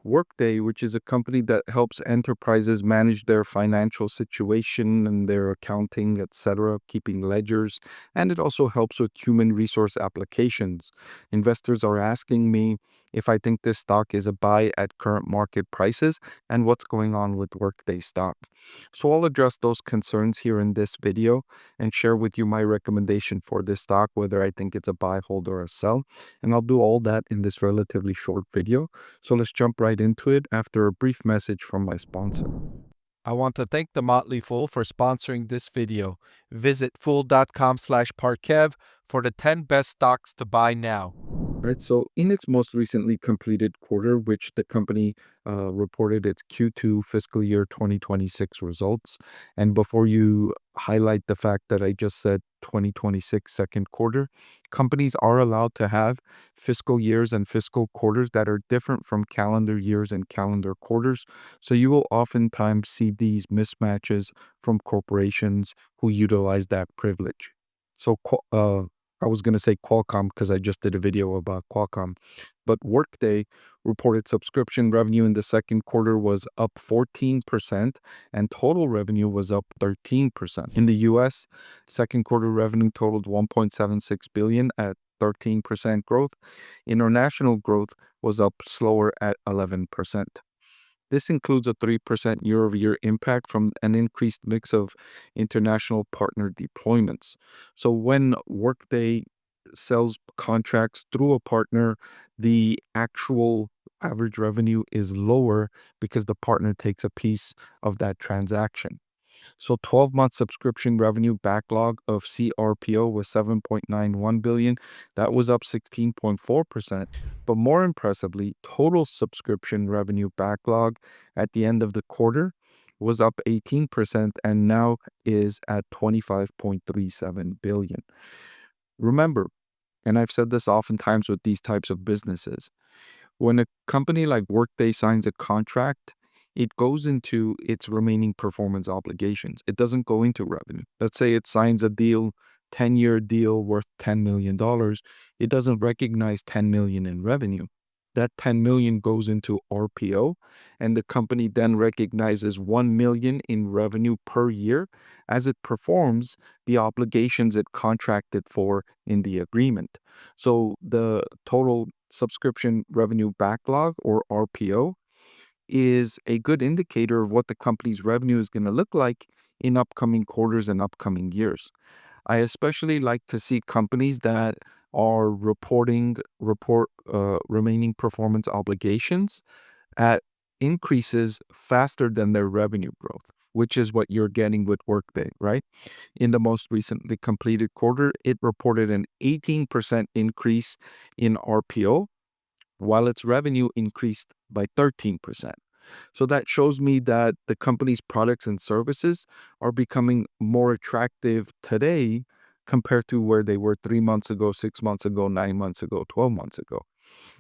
Workday, which is a company that helps enterprises manage their financial situation and their accounting, etc., keeping ledgers, and it also helps with human resource applications. Investors are asking me if I think this stock is a buy at current market prices and what's going on with Workday stock. So I'll address those concerns here in this video and share with you my recommendation for this stock, whether I think it's a buy, hold, or a sell. And I'll do all that in this relatively short video. So let's jump right into it after a brief message from my sponsor. I want to thank the Motley Fool for sponsoring this video. Visit fool.com/parkev for the 10 best stocks to buy now. Right, so in its most recently completed quarter, which the company reported its Q2 fiscal year 2026 results, and before you highlight the fact that I just said 2026 second quarter, companies are allowed to have fiscal years and fiscal quarters that are different from calendar years and calendar quarters. So you will oftentimes see these mismatches from corporations who utilize that privilege. So I was going to say Qualcomm because I just did a video about Qualcomm, but Workday reported subscription revenue in the second quarter was up 14% and total revenue was up 13%. In the US, second quarter revenue totaled 1.76 billion at 13% growth. International growth was up slower at 11%. This includes a 3% year-over-year impact from an increased mix of international partner deployments. So when Workday sells contracts through a partner, the actual average revenue is lower because the partner takes a piece of that transaction. So 12-month subscription revenue backlog of CRPO was 7.91 billion. That was up 16.4%. But more impressively, total subscription revenue backlog at the end of the quarter was up 18% and now is at 25.37 billion. Remember, and I've said this oftentimes with these types of businesses, when a company like Workday signs a contract, it goes into its remaining performance obligations. It doesn't go into revenue. Let's say it signs a deal, 10-year deal worth $10 million. It doesn't recognize 10 million in revenue. That 10 million goes into RPO, and the company then recognizes 1 million in revenue per year as it performs the obligations it contracted for in the agreement. So the total subscription revenue backlog, or RPO, is a good indicator of what the company's revenue is going to look like in upcoming quarters and upcoming years. I especially like to see companies that are report remaining performance obligations at increases faster than their revenue growth, which is what you're getting with Workday, right? In the most recently completed quarter, it reported an 18% increase in RPO, while its revenue increased by 13%. So that shows me that the company's products and services are becoming more attractive today compared to where they were 3 months ago, 6 months ago, 9 months ago, 12 months ago.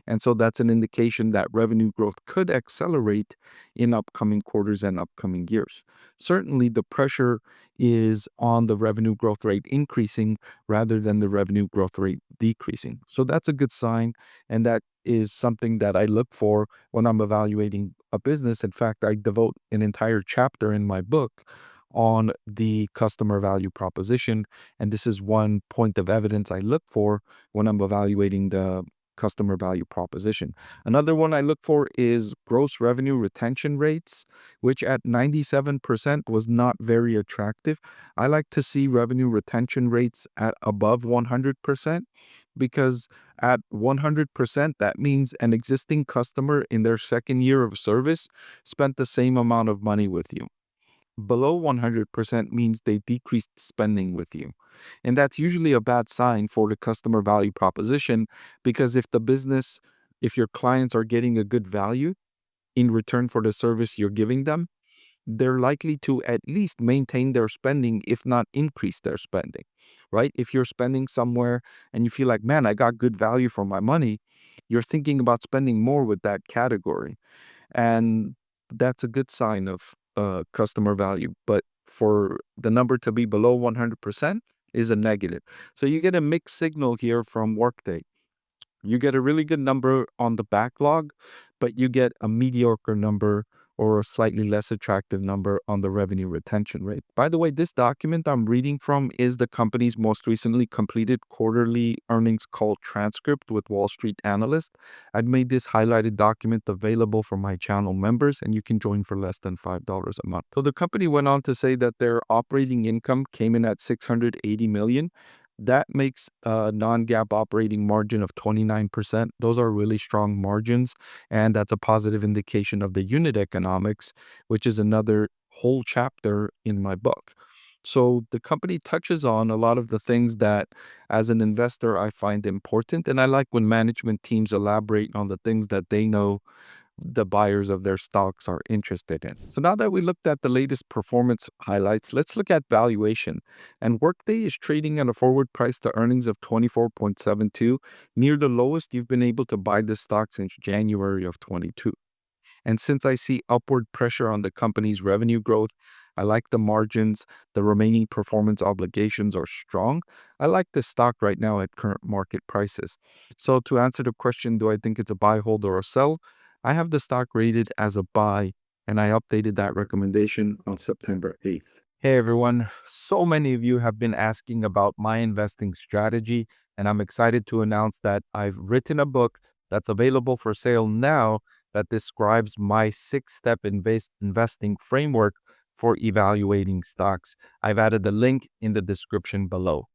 And so that's an indication that revenue growth could accelerate in upcoming quarters and upcoming years. Certainly, the pressure is on the revenue growth rate increasing rather than the revenue growth rate decreasing. So that's a good sign. And that is something that I look for when I'm evaluating a business. In fact, I devote an entire chapter in my book on the customer value proposition. And this is one point of evidence I look for when I'm evaluating the customer value proposition. Another one I look for is gross revenue retention rates, which at 97% was not very attractive. I like to see revenue retention rates at above 100% because at 100%, that means an existing customer in their second year of service spent the same amount of money with you. Below 100% means they decreased spending with you. And that's usually a bad sign for the customer value proposition because if your clients are getting a good value in return for the service you're giving them, they're likely to at least maintain their spending, if not increase their spending, right? If you're spending somewhere and you feel like, man, I got good value for my money, you're thinking about spending more with that category. And that's a good sign of customer value. But for the number to be below 100% is a negative. So you get a mixed signal here from Workday. You get a really good number on the backlog, but you get a mediocre number or a slightly less attractive number on the revenue retention rate. By the way, this document I'm reading from is the company's most recently completed quarterly earnings call transcript with Wall Street Analyst. I'd made this highlighted document available for my channel members, and you can join for less than $5 a month. So the company went on to say that their operating income came in at 680 million. That makes a non-GAAP operating margin of 29%. Those are really strong margins, and that's a positive indication of the unit economics, which is another whole chapter in my book. So the company touches on a lot of the things that, as an investor, I find important, and I like when management teams elaborate on the things that they know the buyers of their stocks are interested in. So now that we looked at the latest performance highlights, let's look at valuation. And Workday is trading at a forward price to earnings of 24.72, near the lowest you've been able to buy this stock since January of 22. And since I see upward pressure on the company's revenue growth, I like the margins, the remaining performance obligations are strong. I like the stock right now at current market prices. So to answer the question, do I think it's a buy, hold, or a sell? I have the stock rated as a buy, and I updated that recommendation on September 8th. Hey everyone, so many of you have been asking about my investing strategy, and I'm excited to announce that I've written a book that's available for sale now that describes my 6-step investing framework for evaluating stocks. I've added the link in the description below.